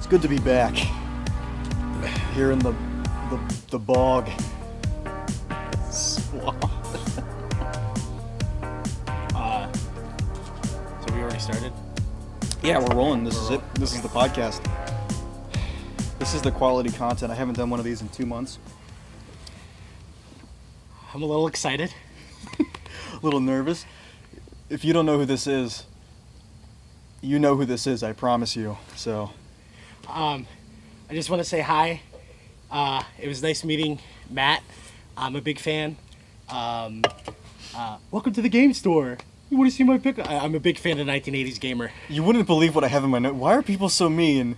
Good to be back here in the bog swamp. So we already started? Yeah, we're rolling. This is it. This is the podcast. This is the quality content. I haven't done one of these in 2 months. I'm a little excited. A little nervous. If you don't know who this is, you know who this is, I promise you. So I just want to say hi. It was nice meeting Matt. I'm a big fan. Welcome to the game store. You want to see my pick? I'm a big fan of 1980s Gamer. you wouldn't believe what I have in my note. Why are people so mean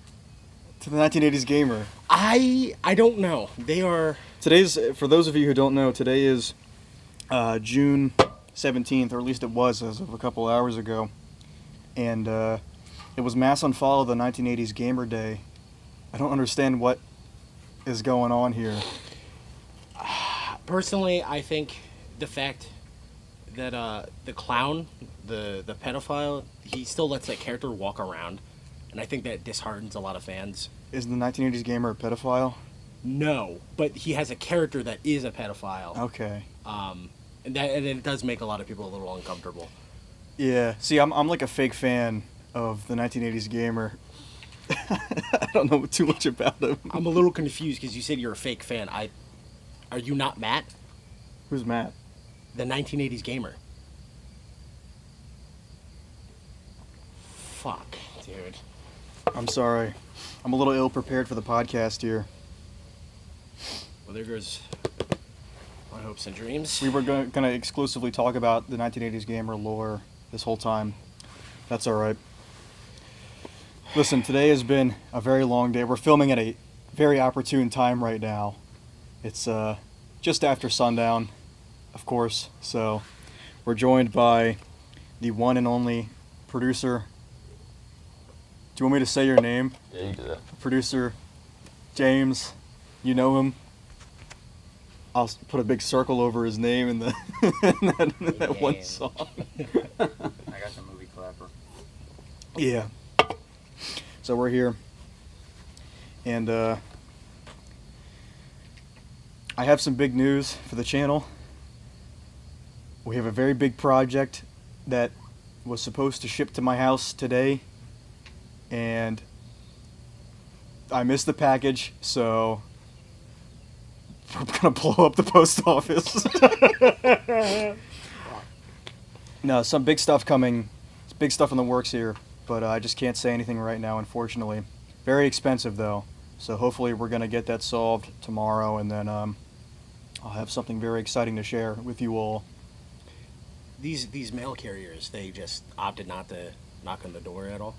to the 1980s Gamer? I don't know. They are... Today's, for those of you who don't know, today is June 17th, or at least it was as of a couple hours ago. And it was Mass Unfollow the 1980s Gamer Day. I don't understand what is going on here. Personally, I think the fact that the clown, the pedophile, he still lets that character walk around. And I think that disheartens a lot of fans. Is the 1980s Gamer a pedophile? No, but he has a character that is a pedophile. Okay. And it does make a lot of people a little uncomfortable. Yeah. See, I'm like a fake fan of the 1980s Gamer. I don't know too much about him. I'm a little confused because you said you're a fake fan. Are you not Matt? Who's Matt? The 1980s Gamer. Fuck, dude. I'm sorry. I'm a little ill prepared for the podcast here. Well, there goes my hopes and dreams. We were going to exclusively talk about the 1980s Gamer lore this whole time. That's all right. Listen, today has been a very long day. We're filming at a very opportune time right now. It's just after sundown, of course. So we're joined by the one and only producer. Do you want me to say your name? Yeah, you do that. Producer James. You know him. I'll put a big circle over his name in that one song. I got the movie clapper. Yeah. So we're here. And I have some big news for the channel. We have a very big project that was supposed to ship to my house today. And I missed the package, so we're gonna blow up the post office. No, some big stuff coming. It's big stuff in the works here, but I just can't say anything right now, unfortunately. Very expensive, though, so hopefully we're gonna get that solved tomorrow, and then I'll have something very exciting to share with you all. These mail carriers, they just opted not to knock on the door at all.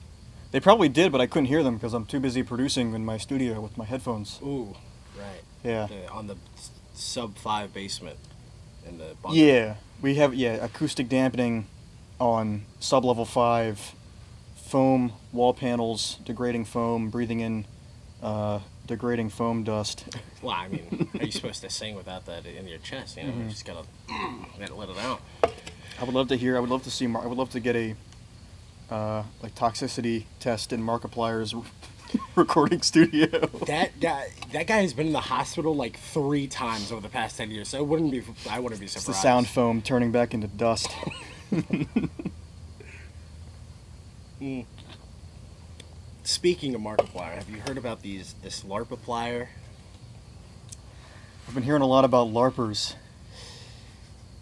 They probably did, but I couldn't hear them because I'm too busy producing in my studio with my headphones. Ooh, right. Yeah. On the sub 5 basement in the bunker. Yeah, we have acoustic dampening on sub level 5, foam wall panels, degrading foam, breathing in degrading foam dust. Well, I mean, are you supposed to sing without that in your chest? You know, you just gotta let it out. I would love to hear. I would love to see. I would love to get a like toxicity test in Markiplier's recording studio. That guy has been in the hospital like 3 times over the past 10 years, so I wouldn't be surprised. It's the sound foam turning back into dust. Speaking of Markiplier, have you heard about this LARPiplier? I've been hearing a lot about LARPers.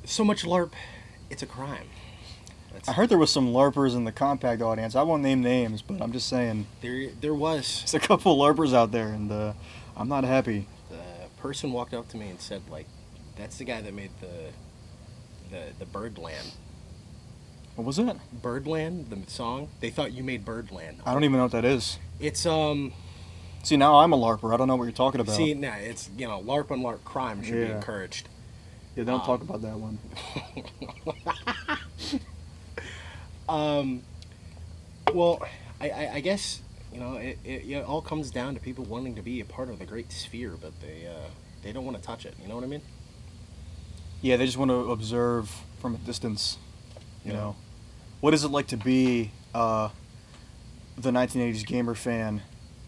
So much LARP, it's a crime. I heard there was some LARPers in the COMPAKT audience. I won't name names, but I'm just saying. There was. There's a couple LARPers out there, and I'm not happy. The person walked up to me and said, like, that's the guy that made the Birdland. What was it? Birdland, the song. They thought you made Birdland. I don't even know what that is. It's See, now I'm a LARPer. I don't know what you're talking about. See, nah, it's LARP on LARP crime should be encouraged. Yeah, they don't talk about that one. Well, I guess it all comes down to people wanting to be a part of the great sphere, but they don't want to touch it. You know what I mean? Yeah, they just want to observe from a distance. You know, what is it like to be the 1980s Gamer fan,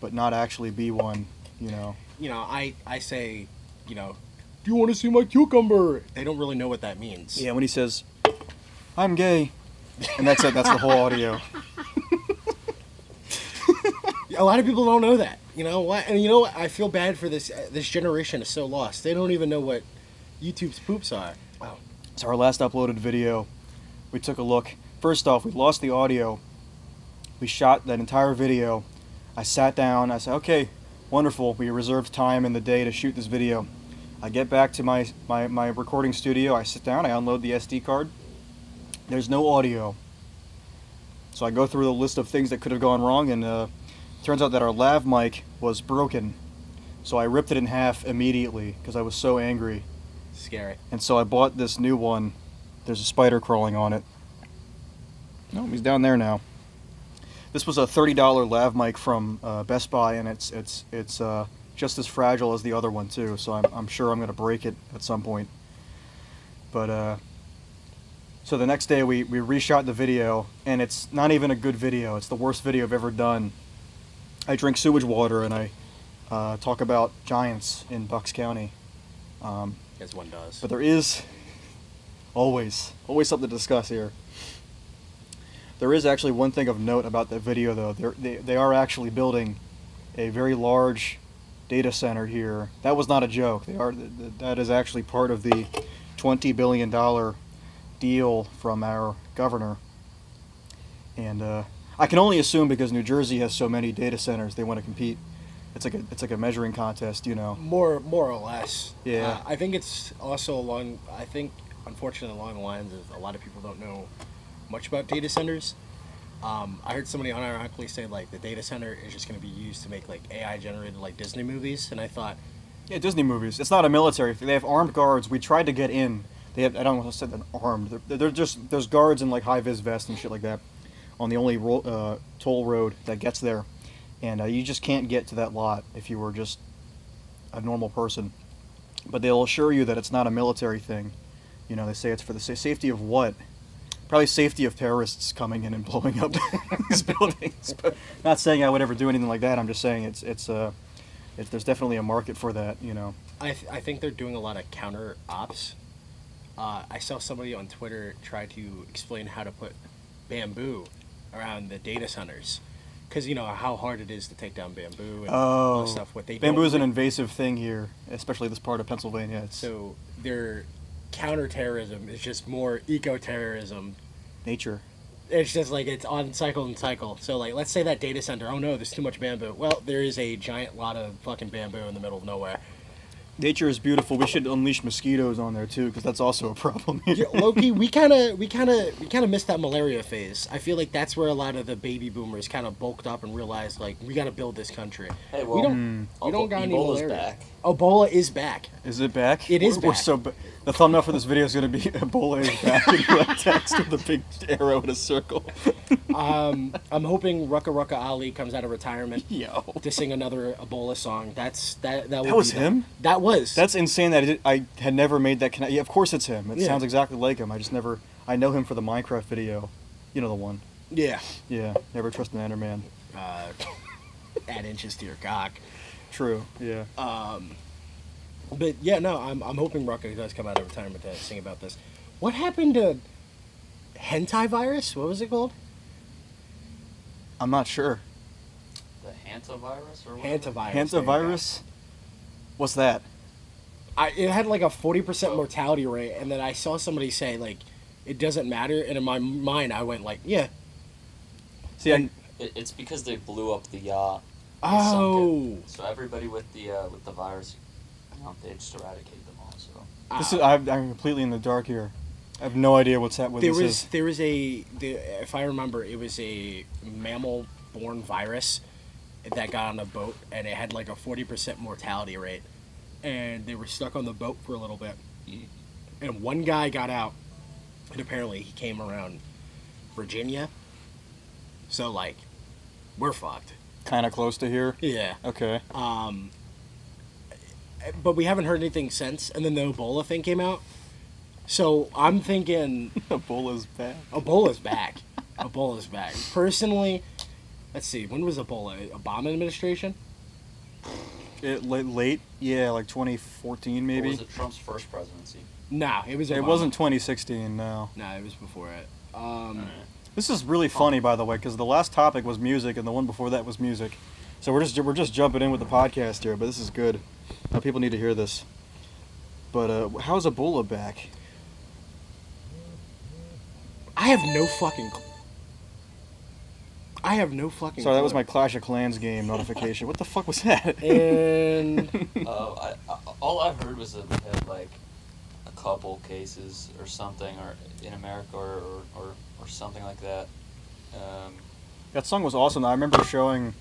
but not actually be one, you know. You know, I say, you know, do you want to see my cucumber? They don't really know what that means. Yeah, when he says, I'm gay, and that's it, that's the whole audio. A lot of people don't know that. You know what? And you know what? I feel bad for this. This generation is so lost. They don't even know what YouTube's poops are. Wow. So our last uploaded video, we took a look. First off, we lost the audio. We shot that entire video. I sat down. I said, okay, wonderful. We reserved time in the day to shoot this video. I get back to my recording studio. I sit down. I unload the SD card. There's no audio. So I go through the list of things that could have gone wrong, and turns out that our lav mic was broken. So I ripped it in half immediately because I was so angry. Scary. And so I bought this new one. There's a spider crawling on it. No, he's down there now. This was a $30 lav mic from Best Buy, and it's just as fragile as the other one too. So I'm sure I'm gonna break it at some point. But so the next day we reshot the video, and it's not even a good video. It's the worst video I've ever done. I drink sewage water and I talk about giants in Bucks County. As one does. But there is always something to discuss here. There is actually one thing of note about that video, though. They are actually building a very large data center here. That was not a joke. That is actually part of the $20 billion deal from our governor. And I can only assume because New Jersey has so many data centers, they want to compete. It's like a measuring contest, you know. More or less. Yeah. I think it's also unfortunately along the lines of a lot of people don't know much about data centers. I heard somebody unironically say like the data center is just going to be used to make like AI generated like Disney movies, and I thought, yeah, Disney movies. It's not a military thing. They have armed guards. We tried to get in. They have, I don't want to say that armed. They're just, there's guards in like high vis vests and shit like that on the only toll road that gets there, and you just can't get to that lot if you were just a normal person. But they'll assure you that it's not a military thing. You know, they say it's for the safety of what? Probably safety of terrorists coming in and blowing up these buildings. But not saying I would ever do anything like that. I'm just saying it's there's definitely a market for that. You know. I think they're doing a lot of counter ops. I saw somebody on Twitter try to explain how to put bamboo around the data centers, because you know how hard it is to take down bamboo and all that stuff. What they bamboo is an invasive thing here, especially this part of Pennsylvania. So their counterterrorism is just more eco-terrorism. Nature. It's just like it's on cycle and cycle. So like, let's say that data center. Oh no, there's too much bamboo. Well, there is a giant lot of fucking bamboo in the middle of nowhere. Nature is beautiful. We should unleash mosquitoes on there too, because that's also a problem. Yeah, Loki, we kind of missed that malaria phase. I feel like that's where a lot of the baby boomers kind of bulked up and realized like we got to build this country. Hey, well, we don't got any Ebola's malaria. back. Ebola is back. Is it back? It is We're back. so the thumbnail for this video is going to be Ebola is back in red text with a big arrow in a circle. I'm hoping Rokaka Ali comes out of retirement Yo. to sing another Ebola song. That was him? That was. That's insane that I had never made that connection. Yeah, of course it's him. It Yeah. sounds exactly like him. I know him for the Minecraft video. You know the one. Yeah. Yeah, never trust an Enderman. Add inches to your cock. True, yeah. But yeah, no, I'm hoping Rokaka does come out of retirement to sing about this. What happened to hentai virus? What was it called? I'm not sure. The hantavirus or what? Hantavirus. Hantavirus? What's that? It had like a 40% mortality rate, and then I saw somebody say like it doesn't matter, and in my mind I went like, yeah. See, It's because they blew up the yacht. and Oh. sunk it. So everybody with the virus, they just eradicate them all. So I'm completely in the dark here. I have no idea what this is. There was if I remember, it was a mammal-borne virus that got on a boat, and it had like a 40% mortality rate, and they were stuck on the boat for a little bit, and one guy got out, and apparently he came around Virginia, so like, we're fucked. Kind of close to here? Yeah. Okay. But we haven't heard anything since, and then the Ebola thing came out. So I'm thinking Ebola's back. Ebola's back. Ebola's back. Personally, Let's see. When was Ebola? Obama administration? Late, yeah, like 2014 maybe. Or was it Trump's first presidency? Nah, it was Obama. It wasn't 2016, no. Nah, it was before it. This is really funny, by the way, because the last topic was music, and the one before that was music. So we're just jumping in with the podcast here, but this is good. People need to hear this. But how's Ebola back? I have no fucking. Sorry, that was my Clash of Clans game notification. What the fuck was that? And All I heard was that they had like a couple cases or something, or in America, or something like that. That song was awesome. I remember showing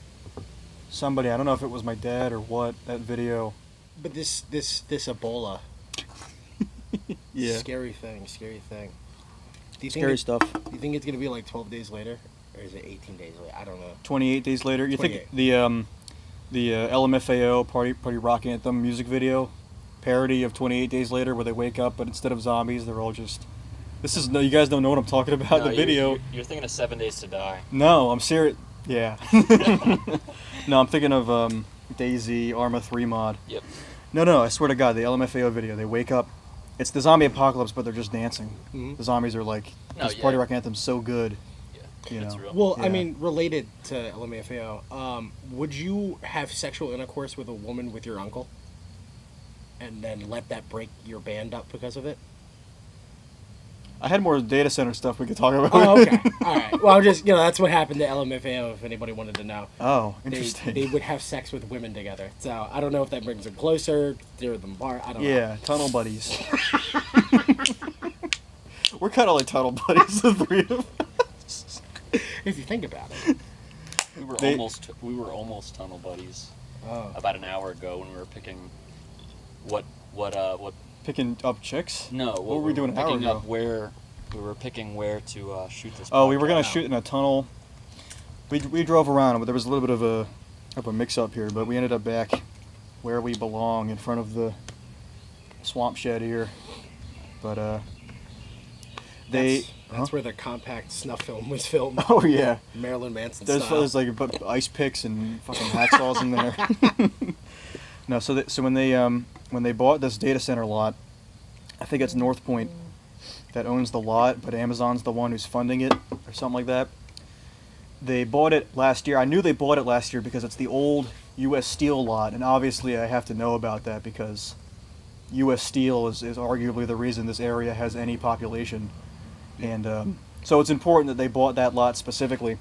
somebody, I don't know if it was my dad or what, that video. but this Ebola. Yeah. Scary thing. Do you Scary think stuff. Do you think it's gonna be like 12 days later, or is it 18 days later? I don't know. 28 days later. You 28. think the LMFAO Party Rock Anthem music video parody of 28 Days Later, where they wake up, but instead of zombies, they're all just. This is no. You guys don't know what I'm talking about. No, The video. You're thinking of 7 Days to Die. No, I'm serious. Yeah. No, I'm thinking of Daisy Arma 3 mod. Yep. No, I swear to God, the LMFAO video, they wake up. It's the zombie apocalypse, but they're just dancing. Mhm. The zombies are like, No, this yeah. Party Rock Anthem's so good. Yeah, You it's know. real. Well, I Yeah. mean, related to LMFAO, would you have sexual intercourse with a woman with your uncle, and then let that break your band up because of it? I had more data center stuff we could talk about. Oh, okay. All right. Well, just that's what happened to LMFAO. If anybody wanted to know, Oh, they interesting. would have sex with women together. So I don't know if that brings them closer, steer them apart. I don't know. Yeah, tunnel buddies. We're kind of like tunnel buddies, the three of us. If you think about it. We were almost tunnel buddies Oh. about an hour ago when we were picking what Picking up chicks? no What were we doing an hour picking ago? up where we were picking where to shoot this. Oh, we were gonna podcast. shoot in a tunnel. We drove around, but there was a little bit of a mix-up here. But we ended up back where we belong, in front of the swamp shed here. But That's where the compact snuff film was filmed. Oh yeah. Marilyn Manson There's style. like ice picks and fucking hacksaws in there. No, so when they bought this data center lot, I think it's North Point that owns the lot, but Amazon's the one who's funding it or something like that. They bought it last year. I knew they bought it last year because it's the old U.S. Steel lot, and obviously I have to know about that because U.S. Steel is arguably the reason this area has any population. And so it's important that they bought that lot specifically.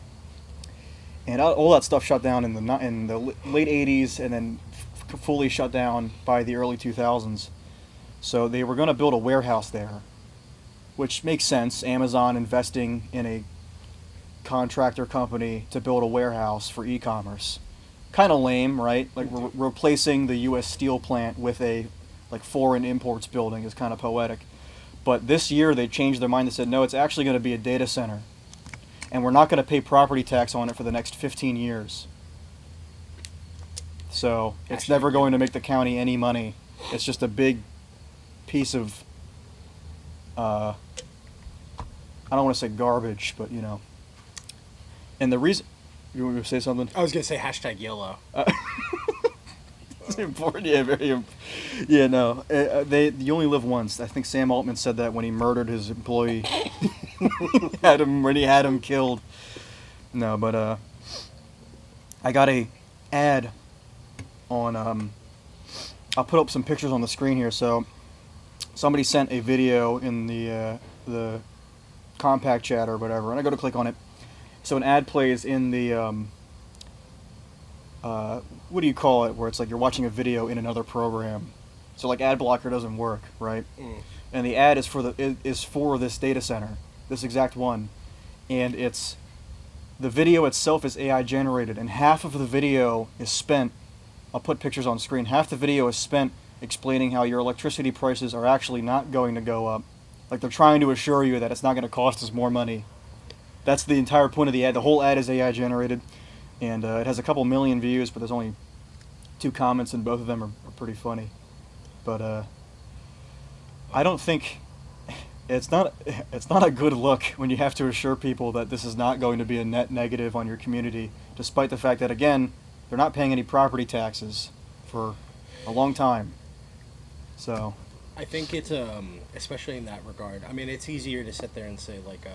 And all that stuff shut down in the late 80s and then fully shut down by the early 2000s. So they were going to build a warehouse there, which makes sense. Amazon investing in a contractor company to build a warehouse for e-commerce. Kind of lame, right? Like replacing the U.S. Steel plant with a foreign imports building is kind of poetic. But this year they changed their mind and said, no, it's actually going to be a data center. And we're not going to pay property tax on it for the next 15 years. So it's never going to make the county any money. It's just a big piece of, I don't want to say garbage, but And the reason, you want me to say something? I was going to say hashtag YOLO. It's important, yeah, yeah, no. You only live once. I think Sam Altman said that when he murdered his employee. When he had him killed. No, but I got a ad on. I'll put up some pictures on the screen here. So somebody sent a video in the compact chat or whatever, and I go to click on it. So an ad plays in the. What do you call it? Where it's like you're watching a video in another program. So like ad blocker doesn't work, right? Mm. And the ad is for this data center, this exact one, and the video itself is AI generated, and half of the video is spent. I'll put pictures on screen. Half the video is spent explaining how your electricity prices are actually not going to go up. Like they're trying to assure you that it's not going to cost us more money. That's the entire point of the ad. The whole ad is AI generated. And it has a couple million views, but there's only 2 comments, and both of them are pretty funny. But I don't think it's not a good look when you have to assure people that this is not going to be a net negative on your community despite the fact that, again, they're not paying any property taxes for a long time. So I think it's especially in that regard. I mean, it's easier to sit there and say like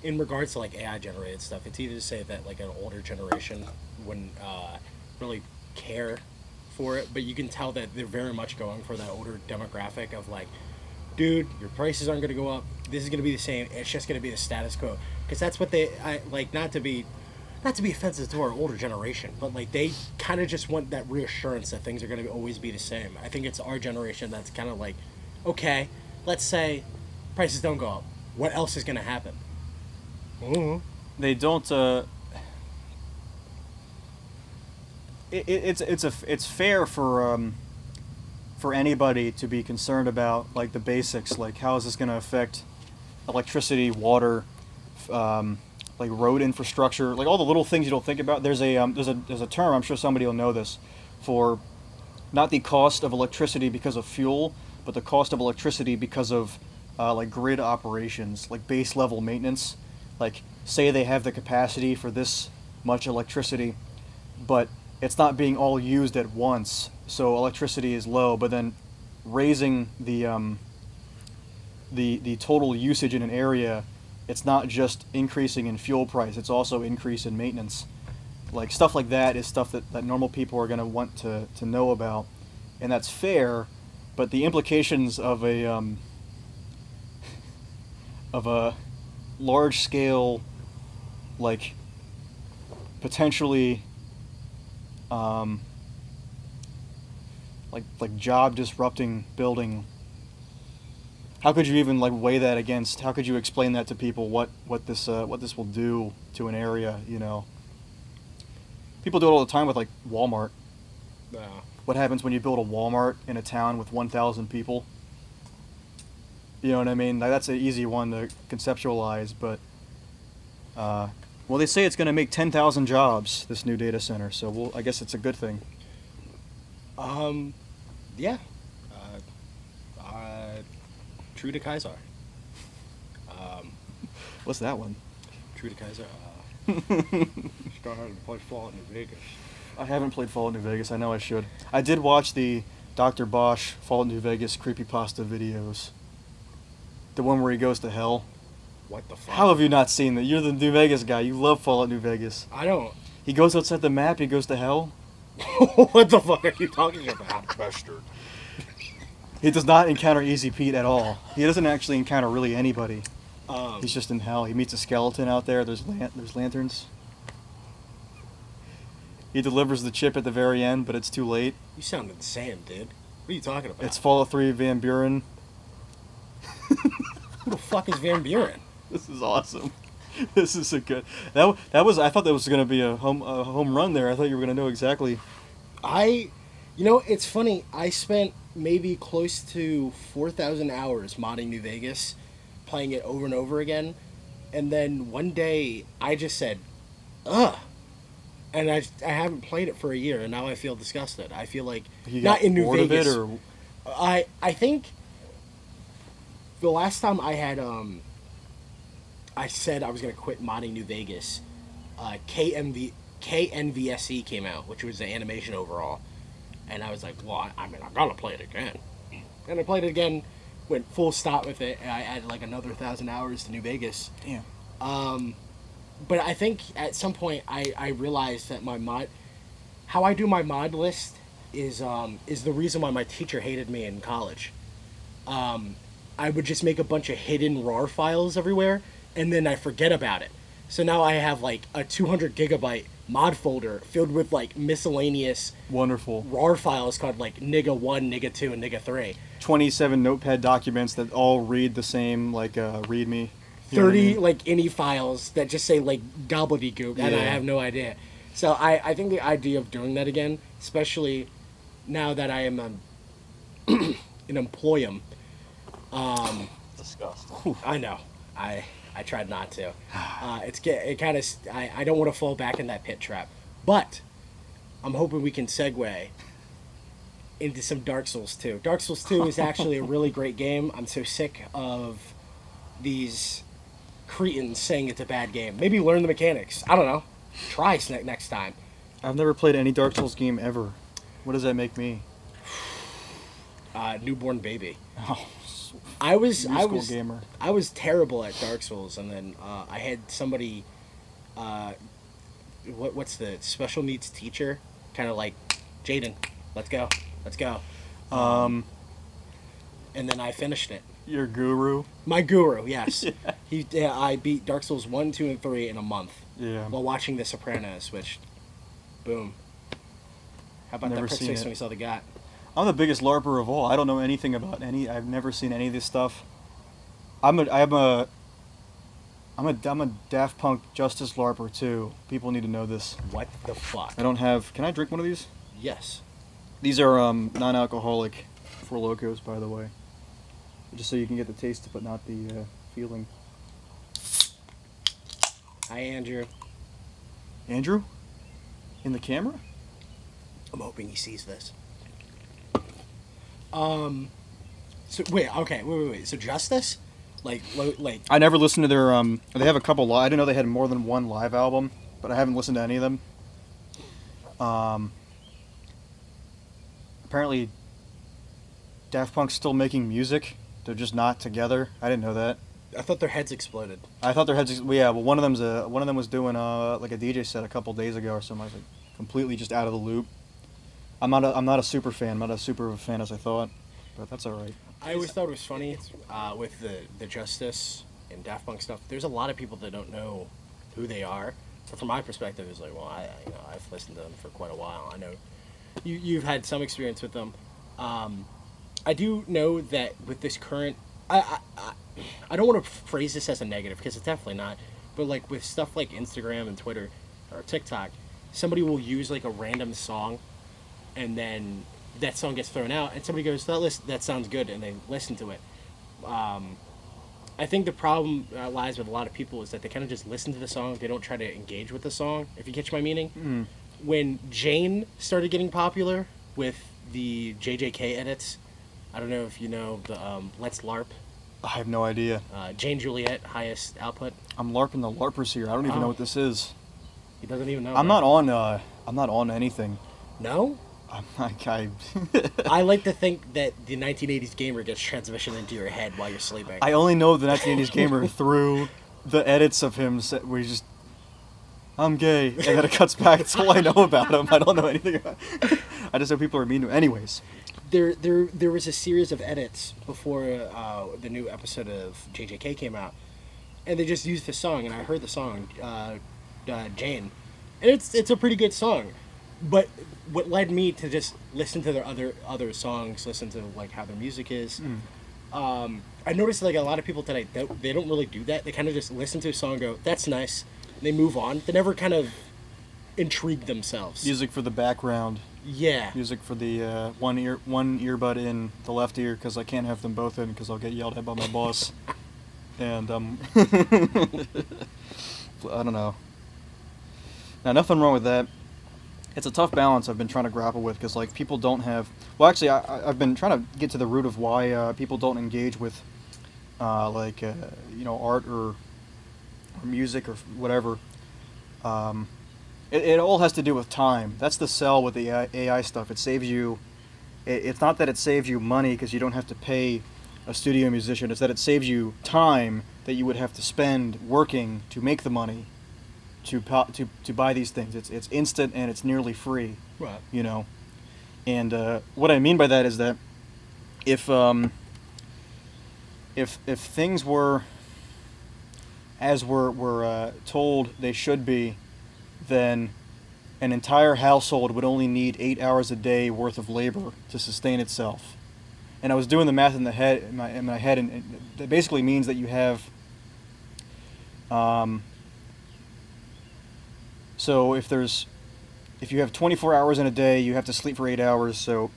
in regards to like AI generated stuff. It's easy to say that like an older generation wouldn't really care for it, but you can tell that they're very much going for that older demographic of like, dude, your prices aren't going to go up. This is going to be the same. It's just going to be the status quo, because that's what I like. Not to be offensive to our older generation, but like they kind of just want that reassurance that things are going to always be the same. I think it's our generation that's kind of like, okay, let's say prices don't go up. What else is going to happen? Mm-hmm. they don't. It's fair for anybody to be concerned about like the basics, like how is this going to affect electricity, water, like road infrastructure, like all the little things you don't think about. There's a term, I'm sure somebody will know this, for not the cost of electricity because of fuel, but the cost of electricity because of like grid operations, like base level maintenance. Like say they have the capacity for this much electricity, but it's not being all used at once, so electricity is low. But then raising the total usage in an area, it's not just increasing in fuel price, it's also increase in maintenance. Like stuff like that is stuff that normal people are going to want to know about, and that's fair. But the implications of a large scale, like potentially like job disrupting building, how could you even like weigh that against, how could you explain that to people, what this will do to an area, you know? People do it all the time with like Walmart. What happens when you build a Walmart in a town with 1,000 people? You know what I mean? Like, that's an easy one to conceptualize, but well, they say it's going to make 10,000 jobs, this new data center, so I guess it's a good thing. Yeah. True to Kaiser. What's that one? True to Kaiser. Still haven't played Fallout New Vegas. I haven't played Fallout New Vegas. I know I should. I did watch the Dr. Bosch Fallout New Vegas creepypasta videos. The one where he goes to hell. What the fuck? How have you not seen that? You're the New Vegas guy. You love Fallout New Vegas. I don't. He goes outside the map. He goes to hell. What the fuck are you talking about? Bastard. He does not encounter Easy Pete at all. He doesn't actually encounter really anybody. He's just in hell. He meets a skeleton out there. There's lanterns. He delivers the chip at the very end, but it's too late. You sound insane, dude. What are you talking about? It's Fallout 3 Van Buren. Who the fuck is Van Buren? This is awesome. This is a good. That was. I thought that was going to be a home run there. I thought you were going to know exactly. You know, it's funny. I spent maybe close to 4,000 hours modding New Vegas, playing it over and over again, and then one day I just said, "Ugh," and I haven't played it for a year, and now I feel disgusted. I feel like You not got in New bored Vegas. of it, or I think the last time I had I said I was gonna quit modding New Vegas, KNVSE came out, which was the animation overall, and I was like, well, I mean, I'm gonna play it again, and I played it again, went full stop with it, and I added like another 1,000 hours to New Vegas. damn. But I think at some point I realized that how I do my mod list is the reason why my teacher hated me in college. I would just make a bunch of hidden RAR files everywhere, and then I forget about it. So now I have like a 200 gigabyte mod folder filled with like miscellaneous Wonderful. RAR files called like nigga 1, nigga 2, and nigga 3. 27 notepad documents that all read the same, like README. You know what I 30 mean? like any files that just say like gobbledygook, and I Yeah. have no idea. So I think the idea of doing that again, especially now that I am an employee. Disgusting. I know. I tried not to. It kind of. I don't want to fall back in that pit trap, but I'm hoping we can segue into some Dark Souls 2. Dark Souls 2 is actually a really great game. I'm so sick of these cretins saying it's a bad game. Maybe learn the mechanics. I don't know. Try next time. I've never played any Dark Souls game ever. What does that make me? Newborn baby. Oh, I was gamer. I was terrible at Dark Souls, and then I had somebody, what's the special needs teacher, kind of like, Jaden, let's go. And then I finished it. Your guru. My guru, yes. Yeah. I beat Dark Souls 1, 2, and 3 in a month. Yeah. While watching The Sopranos, which, boom. How about Never that seen prick face it. when we saw the gat? I'm the biggest LARPer of all. I don't know anything about any. I've never seen any of this stuff. I'm a Daft Punk Justice LARPer too. People need to know this. What the fuck? I don't have. Can I drink one of these? Yes. These are non-alcoholic Four Locos, by the way. Just so you can get the taste, but not the feeling. Hi, Andrew. Andrew? In the camera? I'm hoping he sees this. So wait. So Justice, like. I never listened to their. They have a couple. I didn't know they had more than one live album, but I haven't listened to any of them. Apparently, Daft Punk's still making music. They're just not together. I didn't know that. I thought their heads exploded. I thought their heads. Yeah, well, one of them was doing like a DJ set a couple days ago or something. I was like completely just out of the loop. I'm not a super fan. I'm not as super of a fan as I thought, but that's all right. I always thought it was funny with the Justice and Daft Punk stuff. There's a lot of people that don't know who they are. But from my perspective, it's like, well, I've listened to them for quite a while. I know you've had some experience with them. I do know that with this current, I don't want to phrase this as a negative because it's definitely not. But like with stuff like Instagram and Twitter or TikTok, somebody will use like a random song, and then that song gets thrown out, and somebody goes, that sounds good, and they listen to it. I think the problem lies with a lot of people is that they kind of just listen to the song. They don't try to engage with the song, if you catch my meaning. Mm. When Jane started getting popular with the JJK edits, I don't know if you know the Let's LARP. I have no idea. Jane Juliet, highest output. I'm LARPing the LARPers here. I don't even know what this is. He doesn't even know. I'm not on anything. No? I'm like I like to think that the 1980s gamer gets transmission into your head while you're sleeping. I only know the 1980s gamer through the edits of him where he just, I'm gay, and then it cuts back. That's all I know about him. I don't know anything about I just know people are mean to him. Anyways. There was a series of edits before the new episode of JJK came out, and they just used the song, and I heard the song, Jane, and it's a pretty good song, but what led me to just listen to their other songs, listen to like how their music is. I noticed like a lot of people today they don't really do that. They kind of just listen to a song, and go, that's nice, and they move on. They never kind of intrigue themselves. Music for the background. Yeah. Music for the one earbud in the left ear because I can't have them both in because I'll get yelled at by my boss. And I don't know. Now, nothing wrong with that. It's a tough balance I've been trying to grapple with because like people don't have. Well, actually, I've been trying to get to the root of why people don't engage with art or music or whatever. It all has to do with time. That's the sell with the AI stuff. It saves you. It's not that it saves you money because you don't have to pay a studio musician. It's that it saves you time that you would have to spend working to make the money to buy these things. It's instant and it's nearly free. Right. You know. And what I mean by that is that if things were as we're told they should be, then an entire household would only need 8 hours a day worth of labor to sustain itself. And I was doing the math in my head, and that basically means that you have. So if you have 24 hours in a day, you have to sleep for 8 hours. So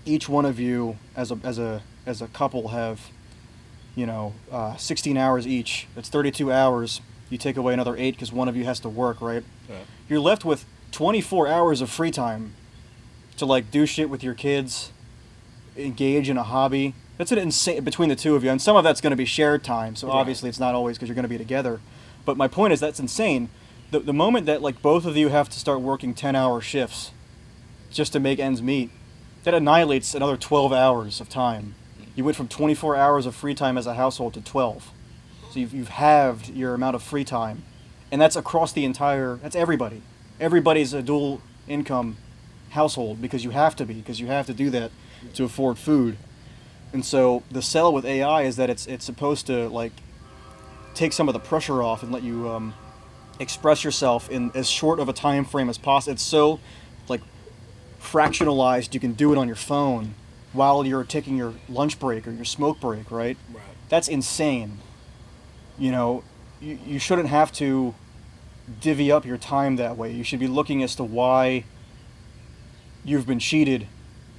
each one of you as a couple have, 16 hours each. That's 32 hours. You take away another 8 because one of you has to work, right? Yeah. You're left with 24 hours of free time to like do shit with your kids, engage in a hobby. That's an insane between the two of you, and some of that's going to be shared time. So Right. obviously it's not always because you're going to be together. But my point is that's insane. the moment that like both of you have to start working 10-hour shifts just to make ends meet, that annihilates another 12 hours of time. You went from 24 hours of free time as a household to 12. So you've halved your amount of free time. And that's across the entire, that's everybody. Everybody's a dual income household because you have to be, because you have to do that to afford food. And so the sell with AI is that it's supposed to like take some of the pressure off and let you express yourself in as short of a time frame as possible. It's so like fractionalized you can do it on your phone while you're taking your lunch break or your smoke break, right? Right. That's insane. You know, you shouldn't have to divvy up your time that way. You should be looking as to why you've been cheated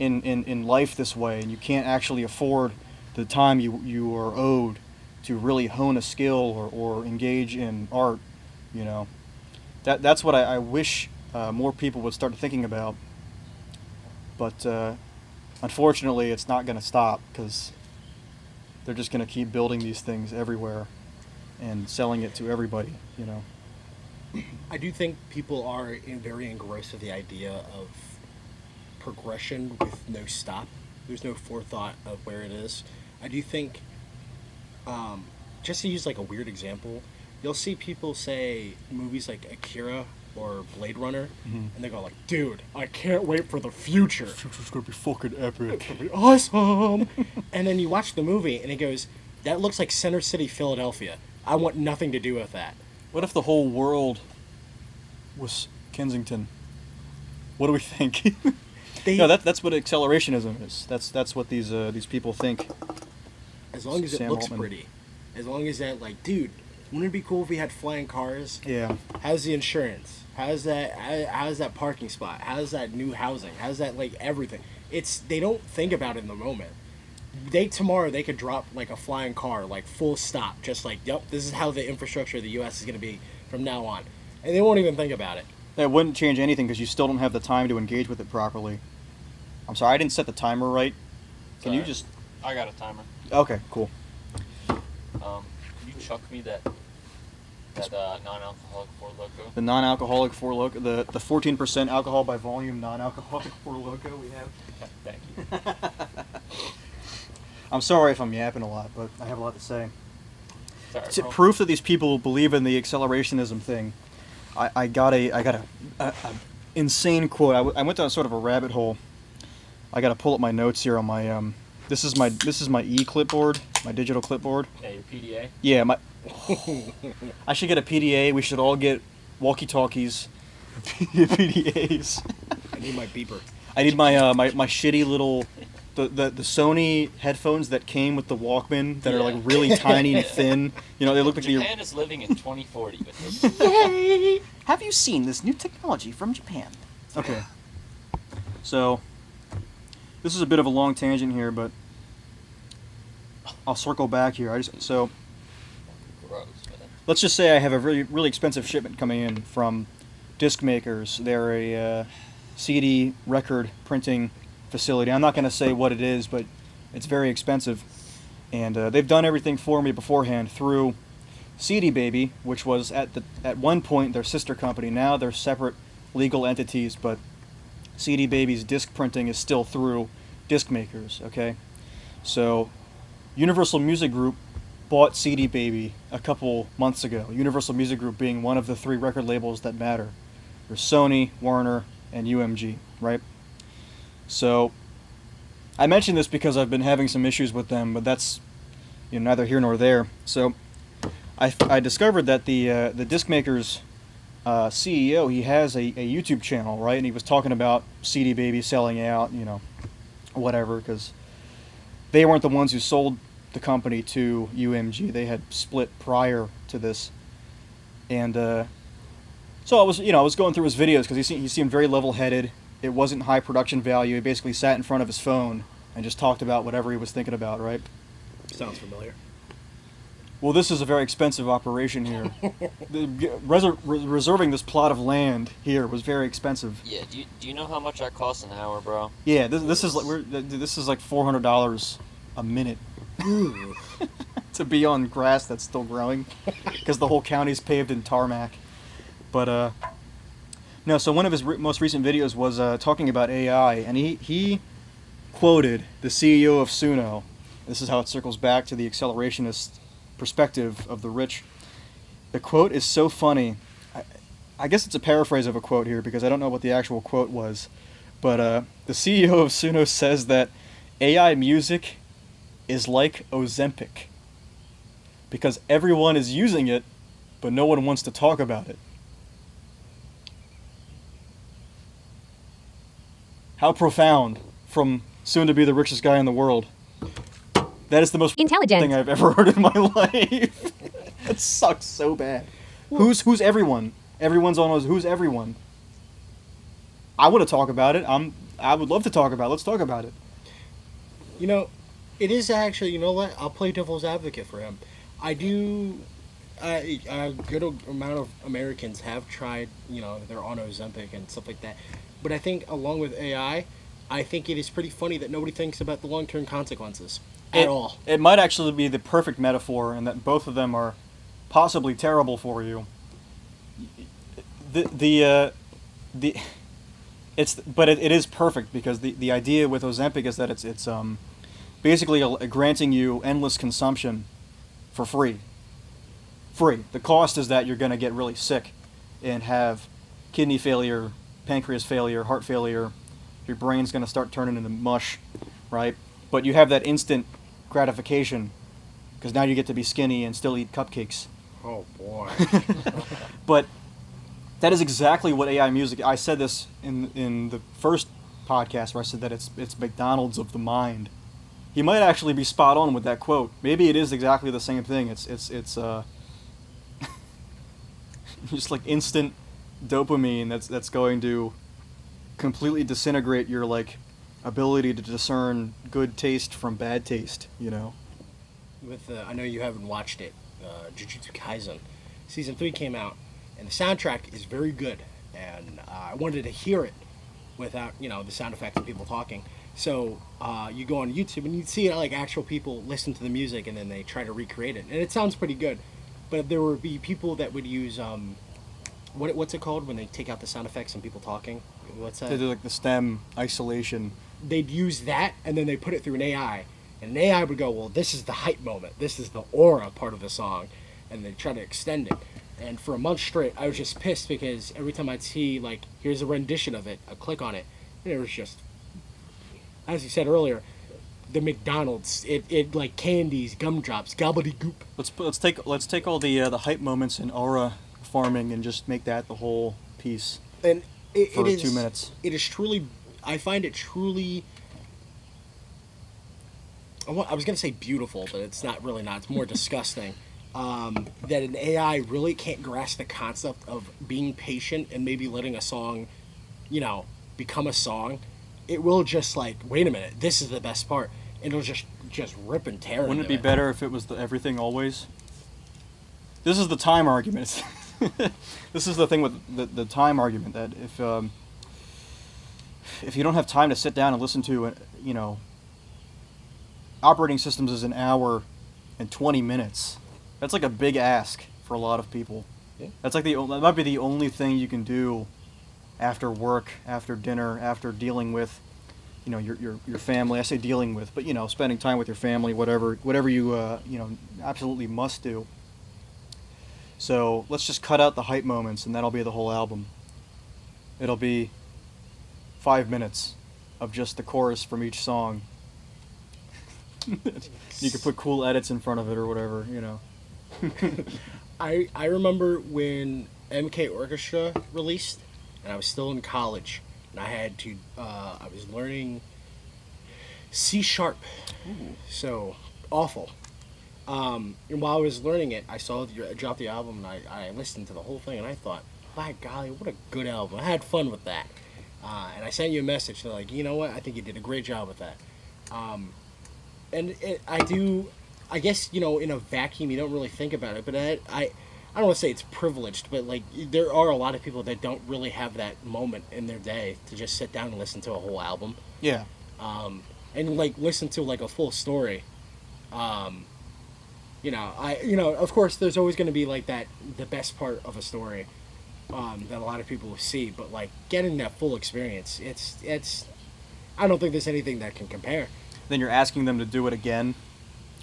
in life this way, and you can't actually afford the time you are owed to really hone a skill or engage in art. You know, that's what I wish more people would start thinking about. But unfortunately, it's not going to stop because they're just going to keep building these things everywhere and selling it to everybody, you know. I do think people are very engrossed with the idea of progression with no stop. There's no forethought of where it is. I do think, just to use like a weird example, you'll see people say movies like Akira or Blade Runner, and they go like, dude, I can't wait for the future. The future's going to be fucking epic. It's going to be awesome. And then you watch the movie, and it goes, that looks like Center City, Philadelphia. I want nothing to do with that. What if the whole world was Kensington? What do we think? No, that's what accelerationism is. That's what these people think. As long as it looks pretty. As long as that, like, dude, wouldn't it be cool if we had flying cars? Yeah. How's the insurance? How's that parking spot? How's that new housing? How's that, like, everything? They don't think about it in the moment. Tomorrow they could drop like a flying car, like full stop, just like, yep, this is how the infrastructure of the U.S. is going to be from now on, and they won't even think about it. That wouldn't change anything because you still don't have the time to engage with it properly. I'm sorry, I didn't set the timer right. Can you just? I got a timer. Okay, cool. Can you chuck me that non-alcoholic Four Loko? The non-alcoholic Four Loko, the 14% alcohol by volume non-alcoholic Four Loko we have. Thank you. I'm sorry if I'm yapping a lot, but I have a lot to say. Sorry, bro. Proof that these people believe in the accelerationism thing. I got a insane quote. I went down sort of a rabbit hole. I got to pull up my notes here on my this is my clipboard, my digital clipboard. Yeah, your PDA. Yeah, I should get a PDA. We should all get walkie-talkies, PDAs. I need my beeper. I need my my shitty little the Sony headphones that came with the Walkman that are like really tiny and thin. You know, they look like Japan is living in 2040 with this. Yay! Have you seen this new technology from Japan? Okay. So, this is a bit of a long tangent here, but I'll circle back here. Gross, man. Let's just say I have a really expensive shipment coming in from disc makers. They're a CD record printing facility. I'm not going to say what it is, but it's very expensive. And they've done everything for me beforehand through CD Baby, which was at one point their sister company. Now they're separate legal entities, but CD Baby's disc printing is still through disc makers, okay? So Universal Music Group bought CD Baby a couple months ago. Universal Music Group being one of the 3 record labels that matter. There's Sony, Warner, and UMG, right? So I mention this because I've been having some issues with them, but that's neither here nor there. So I discovered that the disc maker's CEO, he has a YouTube channel, right? And he was talking about CD Baby selling out, whatever, because they weren't the ones who sold the company to UMG. They had split prior to this. And so I was going through his videos because he seemed very level-headed. It wasn't high production value. He basically sat in front of his phone and just talked about whatever he was thinking about, right? Sounds familiar. Well, this is a very expensive operation here. Reserving this plot of land here was very expensive. Yeah, do you know how much that costs an hour, bro? Yeah, this is like $400 a minute to be on grass that's still growing because the whole county's paved in tarmac. But no. So one of his most recent videos was talking about AI, and he quoted the CEO of Suno. This is how it circles back to the accelerationist perspective of the rich. The quote is so funny. I guess it's a paraphrase of a quote here because I don't know what the actual quote was. But the CEO of Suno says that AI music is like Ozempic because everyone is using it, but no one wants to talk about it. How profound from soon to be the richest guy in the world. That is the most intelligent thing I've ever heard in my life. It sucks so bad. Who's everyone? Everyone's on those. Who's everyone? I want to talk about it. I would love to talk about it. Let's talk about it. You know, it is actually, you know what? I'll play devil's advocate for him. I do. A good amount of Americans have tried, you know, they're on Ozempic and stuff like that. But I think along with AI, I think it is pretty funny that nobody thinks about the long-term consequences at all. It might actually be the perfect metaphor, and that both of them are possibly terrible for you. It is perfect because the idea with Ozempic is that it's basically granting you endless consumption for free. The cost is that you're going to get really sick and have kidney failure, pancreas failure, heart failure. Your brain's going to start turning into mush, right? But you have that instant gratification because now you get to be skinny and still eat cupcakes. Oh boy. But that is exactly what AI music. I said this in the first podcast where I said that it's McDonald's of the mind. He might actually be spot on with that quote. Maybe it is exactly the same thing. It's just like instant dopamine that's going to completely disintegrate your like ability to discern good taste from bad taste, you know. With I know you haven't watched it, Jujutsu Kaisen, season 3 came out, and the soundtrack is very good, and I wanted to hear it without, you know, the sound effects and people talking. So you go on YouTube and you see like actual people listen to the music and then they try to recreate it, and it sounds pretty good. But there would be people that would use what's it called when they take out the sound effects and people talking? What's that? They do like the stem isolation. They'd use that and then they put it through an AI, and an AI would go, well, this is the hype moment, this is the aura part of the song, and they try to extend it. And for a month straight, I was just pissed because every time I'd see like, here's a rendition of it, I'd click on it, and it was just, as you said earlier, the McDonald's, it like candies, gumdrops, gobbledygook. Let's take all the hype moments in aura farming and just make that the whole piece. And for it is 2 minutes. It is truly, I find it truly. I was gonna say beautiful, but it's not really not. It's more disgusting. That an AI really can't grasp the concept of being patient and maybe letting a song, you know, become a song. It will just like, wait a minute, this is the best part. And it'll just rip and tear. Wouldn't it be better if it was the everything always? This is the time argument. This is the thing with the time argument, that if you don't have time to sit down and listen to, you know, operating systems is an hour and 20 minutes. That's like a big ask for a lot of people. Yeah. That's like that might be the only thing you can do after work, after dinner, after dealing with, you know, your family. I say dealing with, but you know, spending time with your family, whatever you you know, absolutely must do. So let's just cut out the hype moments, and that'll be the whole album. It'll be 5 minutes of just the chorus from each song. You could put cool edits in front of it or whatever, you know. I remember when MK Orchestra released, and I was still in college, and I had to I was learning C#. Ooh. So awful. And while I was learning it, I saw you dropped the album, and I listened to the whole thing, and I thought, by golly, what a good album. I had fun with that. And I sent you a message to like, you know what, I think you did a great job with that. And I guess, you know, in a vacuum, you don't really think about it, but I don't want to say it's privileged, but like there are a lot of people that don't really have that moment in their day to just sit down and listen to a whole album. Yeah. And like listen to like a full story. You know, of course, there's always going to be like that, the best part of a story. that a lot of people see, but like getting that full experience, it's. I don't think there's anything that can compare. Then you're asking them to do it again.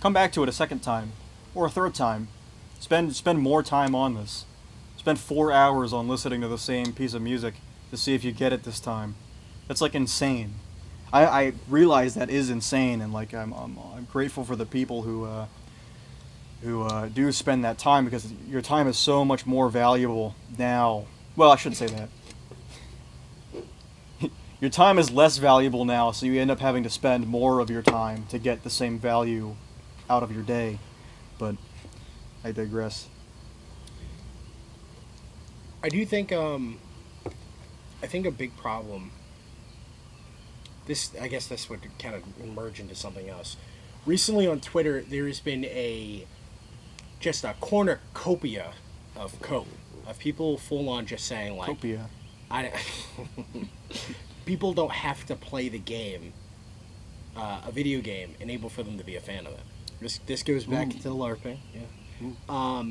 Come back to it a second time, or a third time. Spend more time on this. Spend 4 hours on listening to the same piece of music to see if you get it this time. That's like insane. I realize that is insane, and like I'm grateful for the people who do spend that time, because your time is so much more valuable now. Well, I shouldn't say that. Your time is less valuable now, so you end up having to spend more of your time to get the same value out of your day. But I digress. I do think I think a big problem. I guess this would kind of merge into something else. Recently on Twitter, there has been just a cornucopia of people full on just saying like, Copia. People don't have to play the game, a video game, enable for them to be a fan of it. This goes back to the LARPing. Yeah.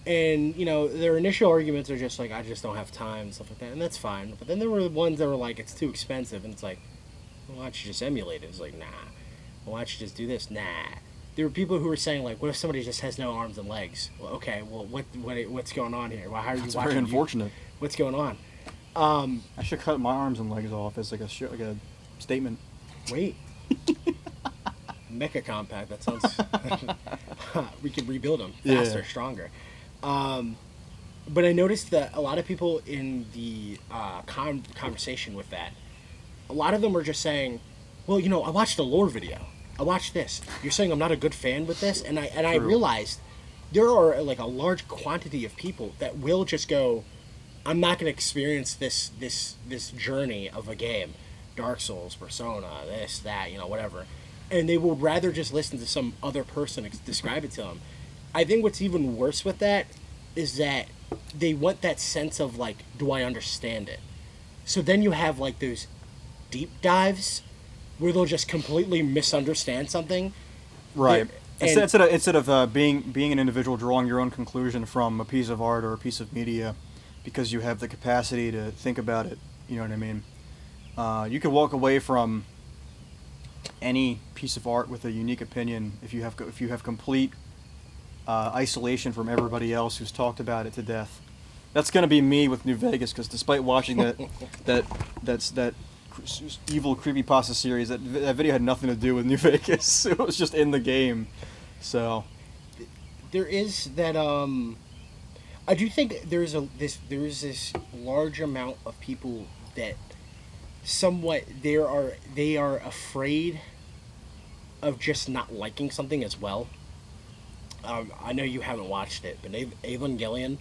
And, you know, their initial arguments are just like, I just don't have time and stuff like that, and that's fine. But then there were ones that were like, it's too expensive, and it's like, well, why don't you just emulate it? It's like, nah. Well, why don't you just do this? Nah. There were people who were saying, like, what if somebody just has no arms and legs? Well, okay, well, what's going on here? Well, how are you It's watching? very unfortunate. What's going on? I should cut my arms and legs off as like a statement. Wait. Mecha compact. That sounds. We could rebuild them faster, stronger. But I noticed that a lot of people in the conversation with that, a lot of them were just saying, "Well, you know, I watched a lore video. I watched this. You're saying I'm not a good fan with this," and I realized there are like a large quantity of people that will just go, I'm not going to experience this journey of a game, Dark Souls, Persona, this, that, you know, whatever, and they would rather just listen to some other person describe it to them. I think what's even worse with that is that they want that sense of like, do I understand it? So then you have like those deep dives where they'll just completely misunderstand something. Right. Instead of being an individual drawing your own conclusion from a piece of art or a piece of media, because you have the capacity to think about it, you know what I mean? You can walk away from any piece of art with a unique opinion if you have complete isolation from everybody else who's talked about it to death. That's going to be me with New Vegas, because despite watching that evil creepypasta series, that video had nothing to do with New Vegas. It was just in the game. So there is that I do think there is this large amount of people that somewhat they are afraid of just not liking something as well. I know you haven't watched it, but Evangelion,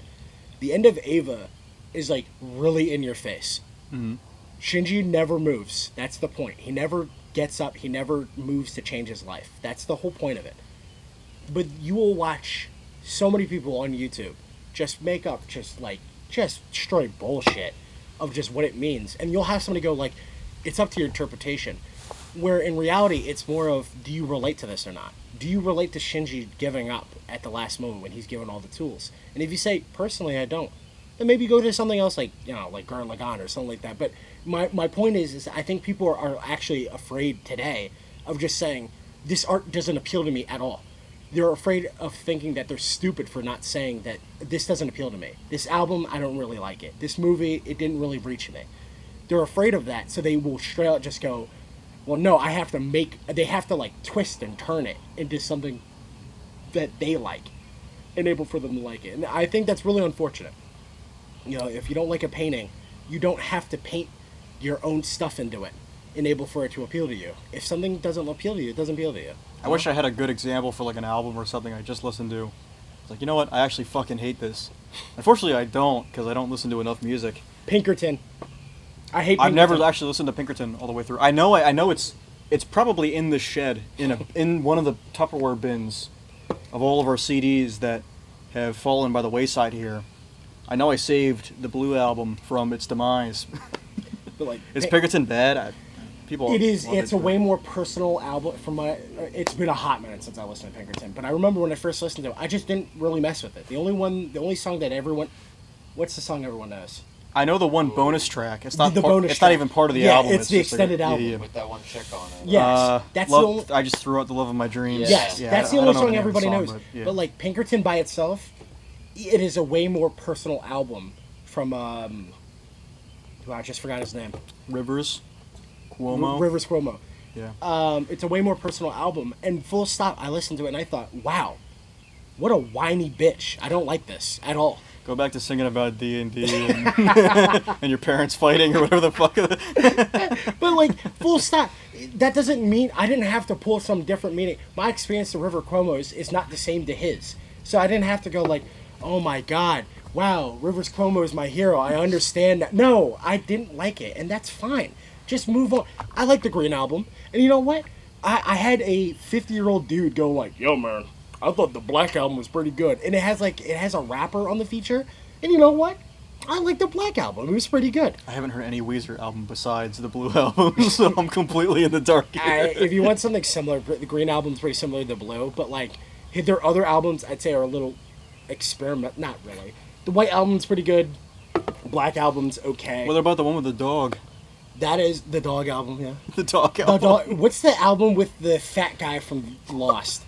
the end of Eva is like really in your face. Mm-hmm. Shinji never moves. That's the point. He never gets up. He never moves to change his life. That's the whole point of it. But you will watch so many people on YouTube just make up just straight bullshit of just what it means, and you'll have somebody go like, it's up to your interpretation, where in reality it's more of, do you relate to this or not? Do you relate to Shinji giving up at the last moment when he's given all the tools? And if you say, personally I don't, then maybe go to something else like, you know, like Gurren Lagann or something like that. But my point is I think people are actually afraid today of just saying, this art doesn't appeal to me at all. They're afraid of thinking that they're stupid for not saying that this doesn't appeal to me. This album, I don't really like it. This movie, it didn't really reach me. They're afraid of that, so they will straight out just go, well, no, they have to like twist and turn it into something that they like, enable for them to like it. And I think that's really unfortunate. You know, if you don't like a painting, you don't have to paint your own stuff into it, enable for it to appeal to you. If something doesn't appeal to you, it doesn't appeal to you. I wish I had a good example for like an album or something I just listened to. It's like, you know what? I actually fucking hate this. Unfortunately, I don't, because I don't listen to enough music. Pinkerton. I hate Pinkerton. I've never actually listened to Pinkerton all the way through. I know it's probably in the shed in one of the Tupperware bins of all of our CDs that have fallen by the wayside here. I know I saved the Blue Album from its demise. But like, is Pinkerton bad? It is. It's a way more personal album. It's been a hot minute since I listened to Pinkerton, but I remember when I first listened to it, I just didn't really mess with it. The only song that ever went What's the song everyone knows? I know the one bonus track. It's not. The bonus it's not track. even part of the Yeah, album. it's the just like extended album. Yeah. With that one chick on it. Yes, that's the love, only. I just threw out the love of my dreams. Yes, Yeah, that's the I only don't know song the name of the everybody song, knows. yeah. But like Pinkerton by itself, it is a way more personal album from wow, I just forgot his name. Rivers, Cuomo. Rivers Cuomo. Yeah. It's a way more personal album, and full stop. I listened to it and I thought, wow, what a whiny bitch. I don't like this at all. Go back to singing about D&D and your parents fighting or whatever the fuck. But like, full stop. That doesn't mean I didn't have to pull some different meaning. My experience to River Cuomo is not the same to his. So I didn't have to go like, oh my god, wow, Rivers Cuomo is my hero. I understand that. No, I didn't like it, and that's fine. Just move on. I like the Green Album, and you know what? I had a 50-year-old dude go like, yo man, I thought the Black Album was pretty good, and it has a rapper on the feature, and you know what? I like the Black Album. It was pretty good. I haven't heard any Weezer album besides the Blue album, so I'm completely in the dark here. If you want something similar, the Green Album's pretty similar to the Blue, but like their other albums, I'd say are a little experiment. Not really. The White Album's pretty good. Black Album's okay. What about the one with the dog? That is the Dog Album, yeah. The dog The album. dog, what's the album with the fat guy from Lost?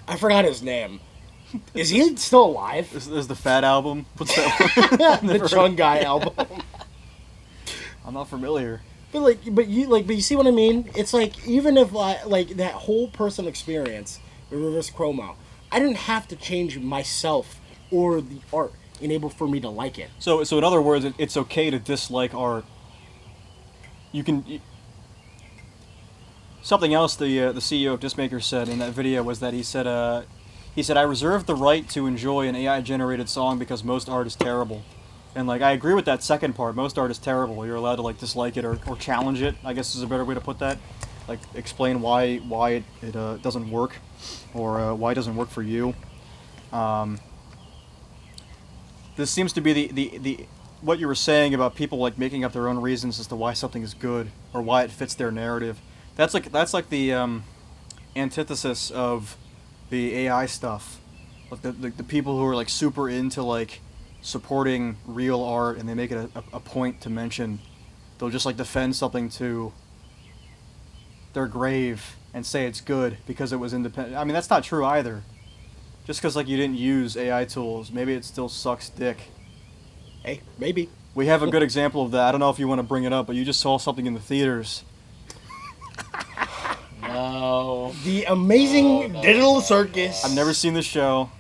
I forgot his name. Is he still alive? This is the Fat album. What's that one? The Chung Guy album. I'm not familiar. But you see what I mean? It's like even if like that whole personal experience with Rivers Cuomo, I didn't have to change myself or the art in able for me to like it. So in other words, it's okay to dislike art. You can. Something else the CEO of Discmaker said in that video was that he said I reserve the right to enjoy an AI generated song because most art is terrible. And like I agree with that second part. Most art is terrible. You're allowed to like dislike it or challenge it, I guess is a better way to put that. Like explain why it doesn't work or why it doesn't work for you. This seems to be the what you were saying about people like making up their own reasons as to why something is good or why it fits their narrative. That's like the antithesis of the AI stuff. Like the people who are like super into like supporting real art and they make it a point to mention, they'll just like defend something to their grave and say it's good because it was independent. I mean, that's not true either. Just because like you didn't use AI tools, maybe it still sucks dick. Hey, maybe. We have a good example of that. I don't know if you want to bring it up, but you just saw something in the theaters. No. The Amazing Digital Circus. I've never seen the show.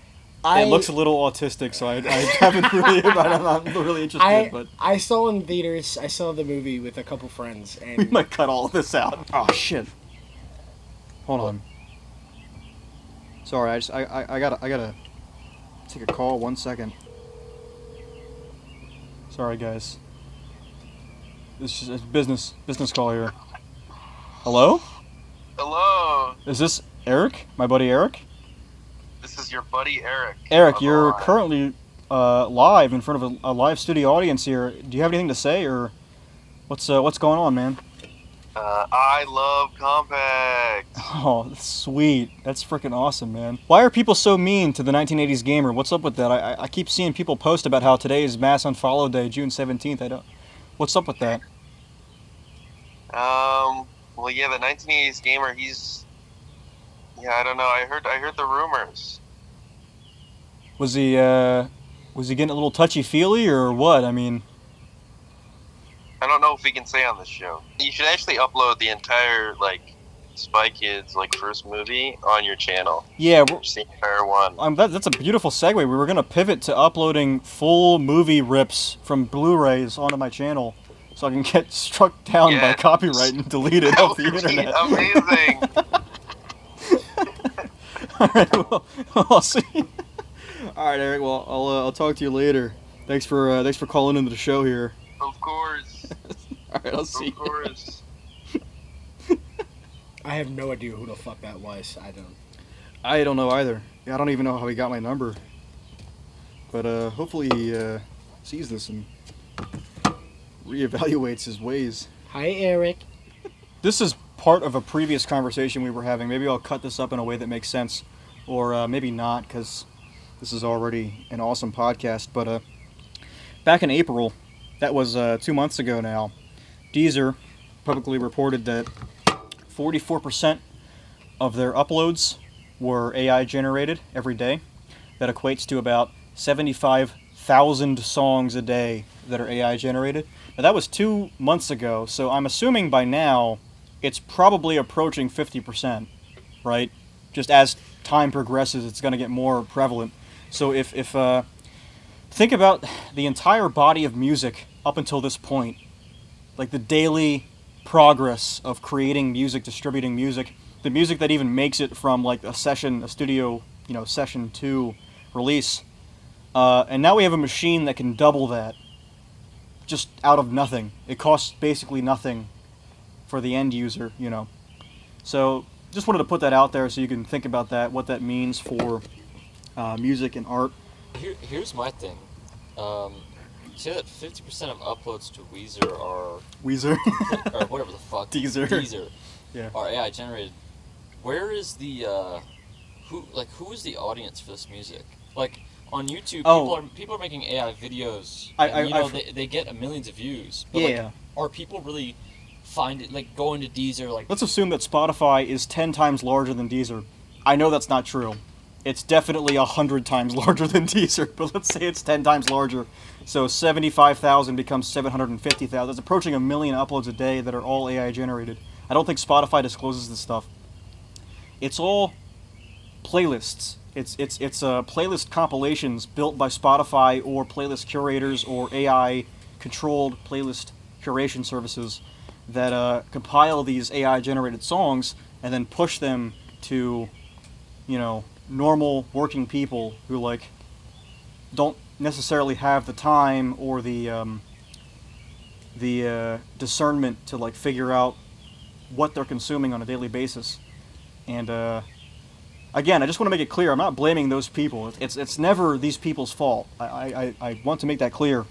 I- It looks a little autistic, so I haven't really. I'm not really interested, but I saw in theaters. I saw the movie with a couple friends, we and might cut all of this out. Oh shit! Hold on. Sorry, I gotta take a call. 1 second. Sorry, guys. This is a business call here. Hello? Hello, Is this Erik? My buddy Erik? this is your buddy Erik. Erik, on the you're line. currently live in front of a live studio audience here. Do you have anything to say, or what's going on, man? I love COMPAKT. Oh, that's sweet. That's freaking awesome, man. Why are people so mean to the 1980s gamer? What's up with that? I keep seeing people post about how today is Mass Unfollow Day, June 17th. I don't. What's up with that? Well, yeah, the 1980s gamer. Yeah, I don't know. I heard the rumors. Was he getting a little touchy feely or what? I mean, I don't know if we can say on this show. You should actually upload the entire Spy Kids first movie on your channel. yeah. Just the entire one. That's a beautiful segue. We were gonna pivot to uploading full movie rips from Blu-rays onto my channel, so I can get struck down by Yeah. copyright and deleted That off the would be internet. amazing. All right, well, I'll see. All right, Erik. Well, I'll talk to you later. Thanks for calling into the show here. Of course. All right, I'll see Of you. course. I have no idea who the fuck that was. I don't know either. I don't even know how he got my number. But hopefully he sees this and reevaluates his ways. Hi, Erik. This is part of a previous conversation we were having. Maybe I'll cut this up in a way that makes sense, or maybe not, because this is already an awesome podcast. But back in April, that was 2 months ago now, Deezer publicly reported that 44% of their uploads were AI generated every day. That equates to about 75,000 songs a day that are AI generated. Now that was 2 months ago, so I'm assuming by now it's probably approaching 50%, right? Just as time progresses, it's going to get more prevalent. So if think about the entire body of music up until this point, like the daily progress of creating music, distributing music, the music that even makes it from like a studio, session to release, and now we have a machine that can double that, just out of nothing. It costs basically nothing for the end user, So just wanted to put that out there so you can think about that, what that means for music and art. Here's my thing. Say that 50% of uploads to Weezer are or whatever the fuck Deezer. Yeah. Are AI generated. Where is the who is the audience for this music? Like on YouTube, people are making AI videos. They get millions of views. But yeah. Are people really going to Deezer? Let's assume that Spotify is 10 times larger than Deezer. I know that's not true. It's definitely 100 times larger than Deezer, but let's say it's 10 times larger. So 75,000 becomes 750,000. That's approaching 1 million uploads a day that are all AI generated. I don't think Spotify discloses this stuff. It's all playlists. It's playlist compilations built by Spotify or playlist curators or AI controlled playlist curation services that compile these AI generated songs and then push them to, normal working people who don't necessarily have the time or the discernment to figure out what they're consuming on a daily basis. And again, I just want to make it clear, I'm not blaming those people. It's never these people's fault. I want to make that clear.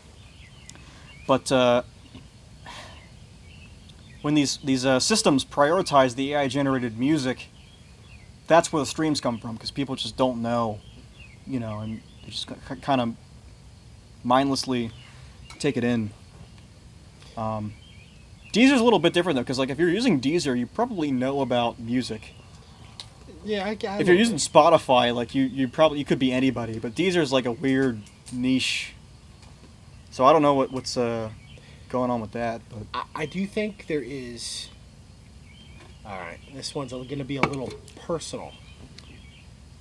But when these systems prioritize the AI generated music, that's where the streams come from, because people just don't know, and they just kind of mindlessly take it in. Deezer's a little bit different though, because if you're using Deezer, you probably know about music. Yeah, if you're using Spotify, you could be anybody, but Deezer's a weird niche. So I don't know what's going on with that, but I do think there is. All right, this one's going to be a little personal.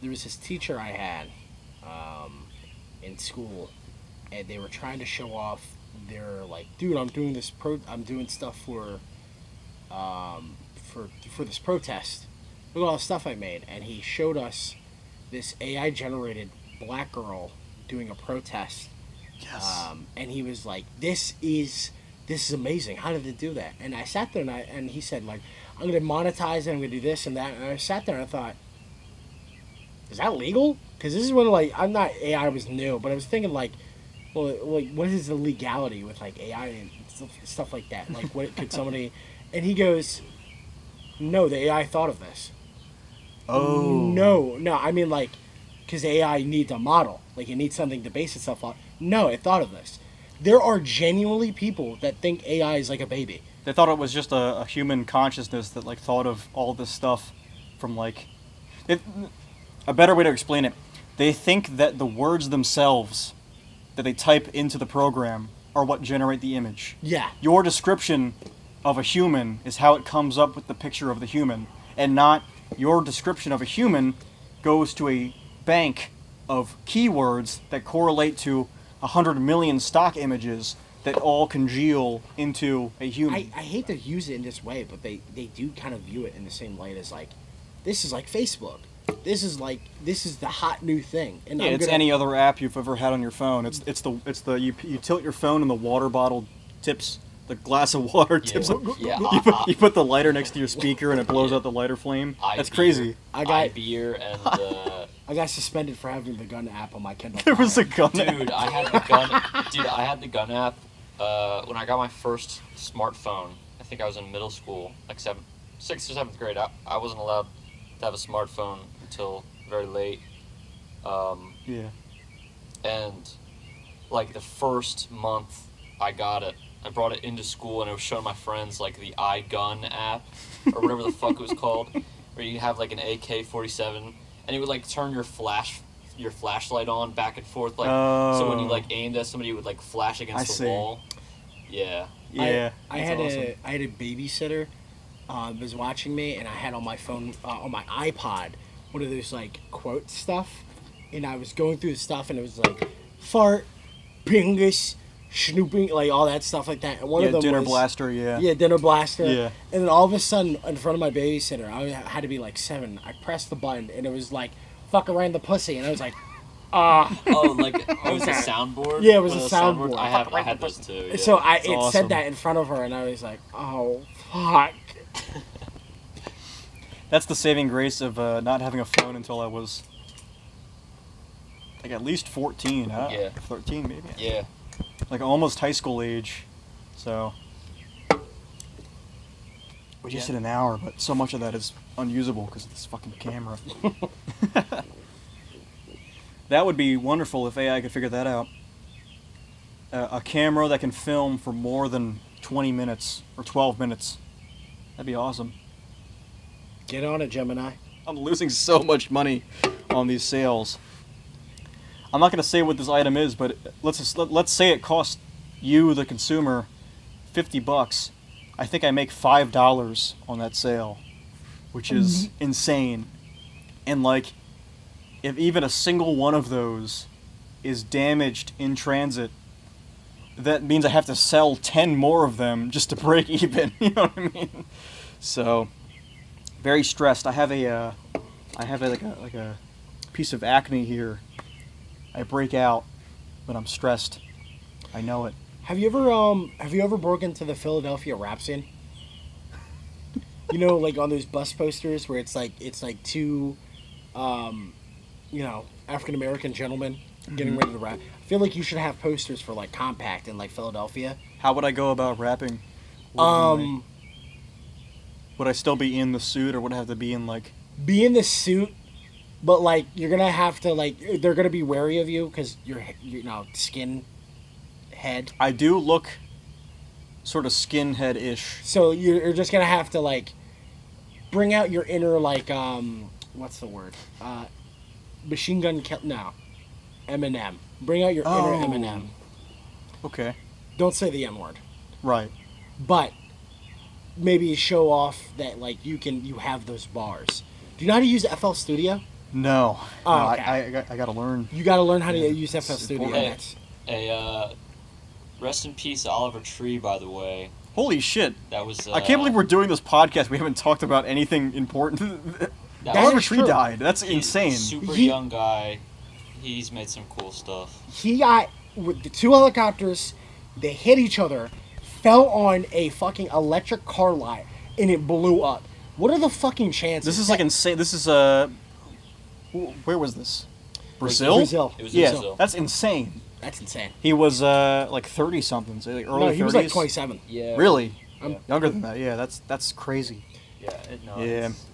There was this teacher I had in school, and they were trying to show off. They're like, dude, I'm doing stuff for this protest. Look at all the stuff I made. And he showed us this AI generated black girl doing a protest. Yes. And he was like, this is amazing. How did they do that? And I sat there and he said, I'm going to monetize it, I'm going to do this and that. And I sat there and I thought, is that legal? Because this is when, I'm not, AI was new, but I was thinking, what is the legality with, AI and stuff like that? What could somebody... And he goes, no, the AI thought of this. Oh. No, I mean, because AI needs a model. It needs something to base itself on. No, it thought of this. There are genuinely people that think AI is like a baby. They thought it was just a human consciousness that thought of all this stuff from a better way to explain it. They think that the words themselves that they type into the program are what generate the image. Yeah. Your description of a human is how it comes up with the picture of the human, and not your description of a human goes to a bank of keywords that correlate to 100 million stock images that all congeal into a human. I hate to use it in this way, but they do kind of view it in the same light as this is like Facebook. This is the hot new thing. And yeah, it's any other app you've ever had on your phone. You tilt your phone and the water bottle tips, the glass of water tips. Yeah. You put the lighter next to your speaker and it blows out the lighter flame. That's crazy. I got beer and. I got suspended for having the gun app on my Kindle. There was a gun app. Dude, I had the gun app when I got my first smartphone. I think I was in middle school, 6th or 7th grade. I wasn't allowed to have a smartphone until very late. Yeah. And like the first month I got it, I brought it into school and I was showing my friends like the iGun app or whatever the fuck it was called, where you have like an AK-47 and it would like turn your flashlight on back and forth, like so when you like aimed at somebody, it would like flash against the wall. Yeah. Yeah. I had a babysitter was watching me, and I had on my phone on my iPod one of those like quote stuff, and I was going through the stuff, and it was like fart, pingus, snooping, like all that stuff like that. And one of them Dinner was, Blaster, yeah. Yeah, Dinner Blaster. Yeah. And then all of a sudden, in front of my babysitter, I had to be like 7. I pressed the button, and it was like, fuck around the pussy. And I was like, Oh, like it was a soundboard? Yeah, it was a soundboard. I had those too. Yeah. So That's it awesome. said that in front of her, and I was like, oh, fuck. That's the saving grace of not having a phone until I was like at least 14. Yeah. 13 maybe. Yeah. Like almost high school age. So we just did an hour, but so much of that is unusable because of this fucking camera. That would be wonderful if AI could figure that out. A camera that can film for more than 20 minutes or 12 minutes. That'd be awesome. Get on it, Gemini. I'm losing so much money on these sales. I'm not going to say what this item is, but let's say it costs you, the consumer, $50. I think I make $5 on that sale, which is insane. And like, if even a single one of those is damaged in transit, that means I have to sell 10 more of them just to break even. You know what I mean? So, very stressed. I have like a piece of acne here. I break out, but I'm stressed. I know it. Have you ever broken into the Philadelphia rap scene? You know, like on those bus posters where it's like two, African American gentlemen getting ready to rap. I feel like you should have posters for like COMPAKT in like Philadelphia. How would I go about rapping? Would I still be in the suit, or would I have to be in like? Be in the suit, but like you're gonna have to like they're gonna be wary of you because you're skin head. I do look sort of skinhead-ish. So you're just gonna have to like bring out your inner like what's the word? Machine Gun Eminem. Bring out your inner Eminem. Okay. Don't say the M word. Right. But maybe show off that like you have those bars. Do you know how to use FL Studio? No. Oh, No, okay. I gotta learn. You gotta learn how to use FL Studio. Rest in peace, Oliver Tree, by the way. Holy shit. That was. I can't believe we're doing this podcast. We haven't talked about anything important. Oliver Tree died. That's insane. Super young guy. He's made some cool stuff. He got with the 2 helicopters. They hit each other, fell on a fucking electric car lot, and it blew up. What are the fucking chances? This is like insane. This is where was this? Brazil? Brazil. It was in Brazil. That's insane. That's insane. He was like 30 something, so like early 30s. No, he was like 27. Yeah. Really? Yeah. Younger than that. Yeah, that's crazy. Yeah. Yeah. It's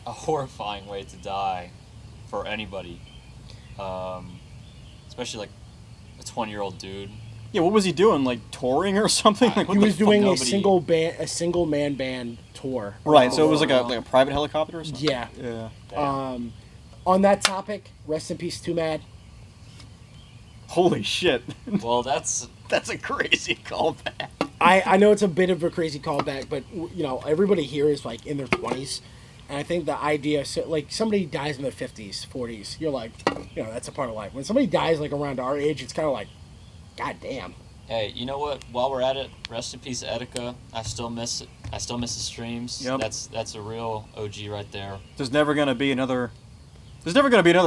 a horrifying way to die for anybody, especially like a 20-year-old dude. Yeah, what was he doing? Like touring or something? Like, He was doing a single man band tour. Right, so it was like a private helicopter or something. Yeah. Yeah. On that topic, rest in peace, Too Mad. Holy shit. Well, that's a crazy callback. I know it's a bit of a crazy callback, but everybody here is like in their 20s, and I think the idea, so like somebody dies in their 50s, 40s, you're like, that's a part of life. When somebody dies like around our age, it's kind of like, god damn. Hey, you know what? While we're at it, rest in peace, Etika. I still miss it. I still miss the streams. Yep. That's a real OG right there. There's never gonna be another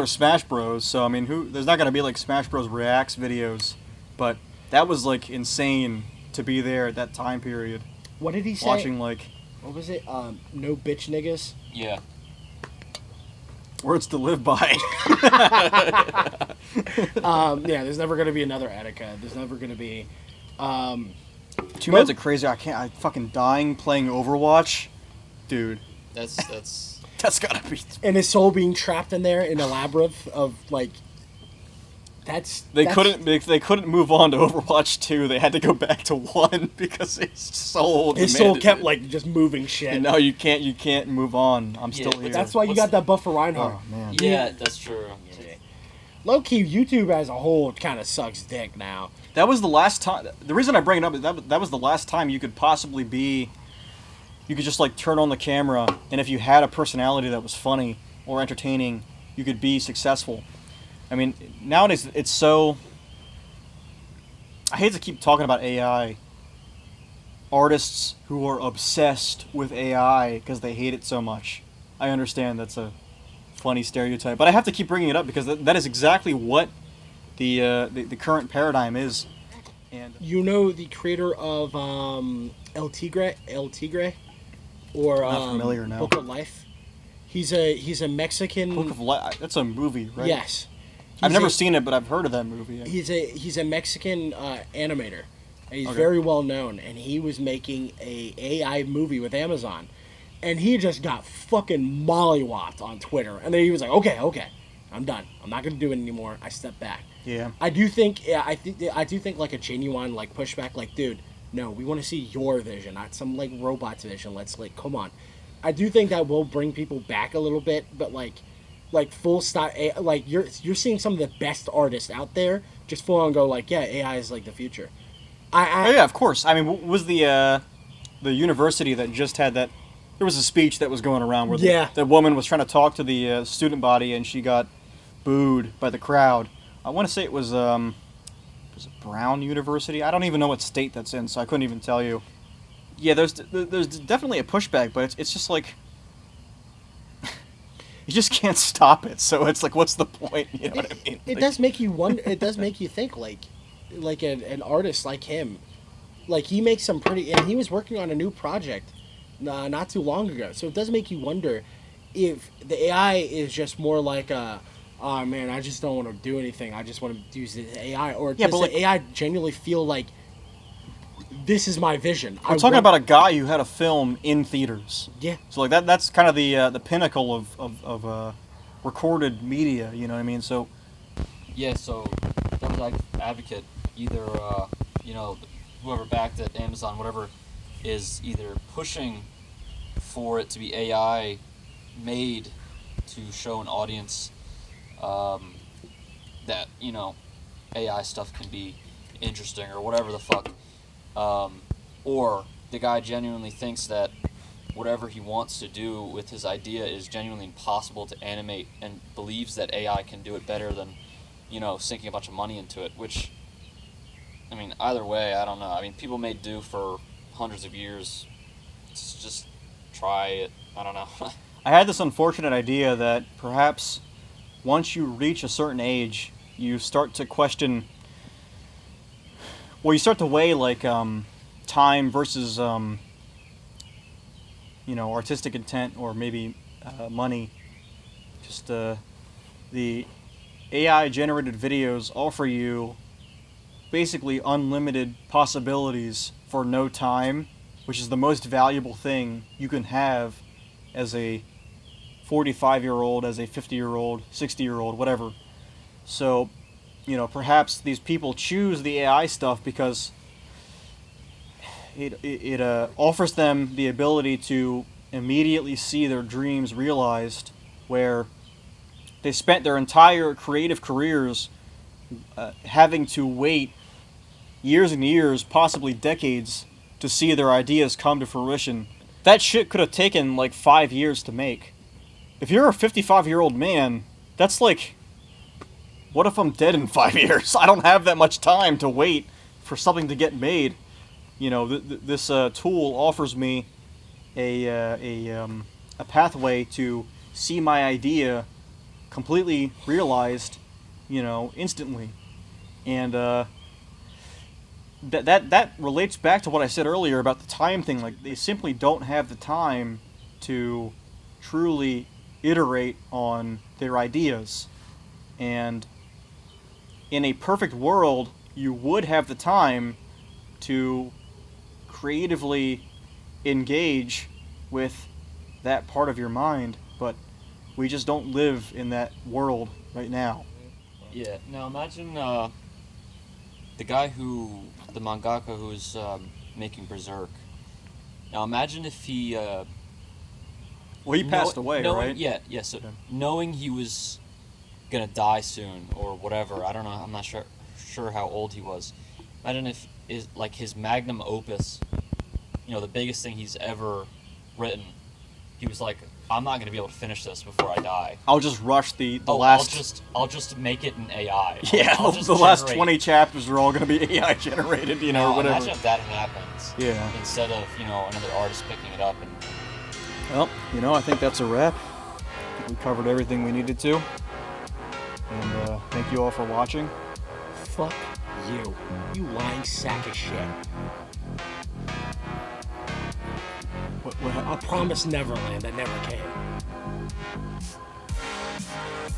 Smash Bros. So I mean, there's not gonna be like Smash Bros. Reacts videos, but that was like insane to be there at that time period. What did he say? Watching like, what was it? No bitch niggas. Yeah. Words to live by. There's never gonna be another Etika. There's never gonna be. Too Mad's a crazy. I fucking dying playing Overwatch, dude. That's That's gotta be. And his soul being trapped in there in a labyrinth of like. They couldn't move on to Overwatch 2. They had to go back to 1 because his soul kept like just moving shit. No, you can't move on. I'm still here. That's why you got that buff for Reinhardt. Oh man. Yeah, that's true. Low key, YouTube as a whole kind of sucks dick now. That was the last time. The reason I bring it up is that was the last time you could possibly be. You could just like turn on the camera, and if you had a personality that was funny or entertaining, you could be successful. I mean, nowadays it's so. I hate to keep talking about AI. Artists who are obsessed with AI because they hate it so much. I understand that's a funny stereotype, but I have to keep bringing it up because that is exactly what the current paradigm is. And you know the creator of El Tigre, or not familiar now. Book of Life. He's a Mexican. Book of Life. That's a movie, right? Yes. I've never seen it, but I've heard of that movie. He's a Mexican animator. He's very well known, and he was making a AI movie with Amazon, and he just got fucking mollywopped on Twitter. And then he was like, "Okay, I'm done. I'm not gonna do it anymore. I step back." Yeah. I do think like a genuine like pushback, like, dude, no, we want to see your vision, not some like robot's vision. Let's like, come on. I do think that will bring people back a little bit, but like full stop, like you're seeing some of the best artists out there just full on go like, yeah, AI is like the future. Yeah, of course. I mean, what was the university that just had that? There was a speech that was going around where the woman was trying to talk to the student body and she got booed by the crowd. I want to say it was Brown University. I don't even know what state that's in, so I couldn't even tell you. Yeah, there's definitely a pushback, but it's just like you just can't stop it. So it's like, what's the point? You know what I mean? It does make you wonder. It does make you think like an artist like him, like he makes some pretty, and he was working on a new project not too long ago. So it does make you wonder if the AI is just more like oh man, I just don't want to do anything. I just want to use the AI, or does the AI genuinely feel like this is my vision? We're talking about a guy who had a film in theaters. Yeah. So like that's kind of the pinnacle of recorded media. You know what I mean? So. Yeah. So devil's advocate, either whoever backed at Amazon, whatever, is either pushing for it to be AI made to show an audience that AI stuff can be interesting or whatever the fuck, or the guy genuinely thinks that whatever he wants to do with his idea is genuinely impossible to animate and believes that AI can do it better than sinking a bunch of money into it, which, I mean, either way, I don't know. I mean, people may do for hundreds of years. Just try it. I don't know. I had this unfortunate idea that perhaps once you reach a certain age, you start to question. Well, you start to weigh like time versus artistic intent, or maybe money. Just the AI generated videos offer you basically unlimited possibilities for no time, which is the most valuable thing you can have as a 45-year-old, as a 50-year-old, 60-year-old, whatever. So, perhaps these people choose the AI stuff because it offers them the ability to immediately see their dreams realized, where they spent their entire creative careers having to wait years and years, possibly decades, to see their ideas come to fruition. That shit could have taken like 5 years to make. If you're a 55-year-old man, that's like, what if I'm dead in 5 years? I don't have that much time to wait for something to get made. This tool offers me a pathway to see my idea completely realized, instantly. And that relates back to what I said earlier about the time thing. Like, they simply don't have the time to truly iterate on their ideas. And in a perfect world, you would have the time to creatively engage with that part of your mind, but we just don't live in that world right now. Yeah. Now imagine the mangaka who's making Berserk. Now imagine if he. Well, he passed away, right? Yeah. So knowing he was gonna die soon or whatever, I don't know. I'm not sure how old he was. Imagine if his magnum opus, the biggest thing he's ever written. He was like, I'm not going to be able to finish this before I die. I'll just rush the last... I'll just make it in AI. Yeah, the last 20 chapters are all going to be AI generated, or whatever. Imagine if that happens. Yeah. Instead of, another artist picking it up. Well, I think that's a wrap. I think we covered everything we needed to. And thank you all for watching. Fuck you. You lying sack of shit. A promised Neverland that never came.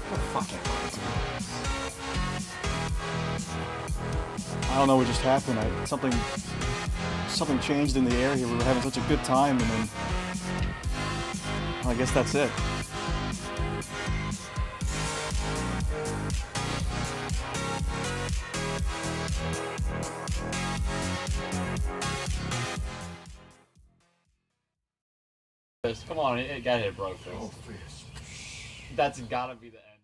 What fucking I don't know what just happened. Something changed in the air here. We were having such a good time, and then I guess that's it. Come on, it got hit, bro. That's gotta be the end.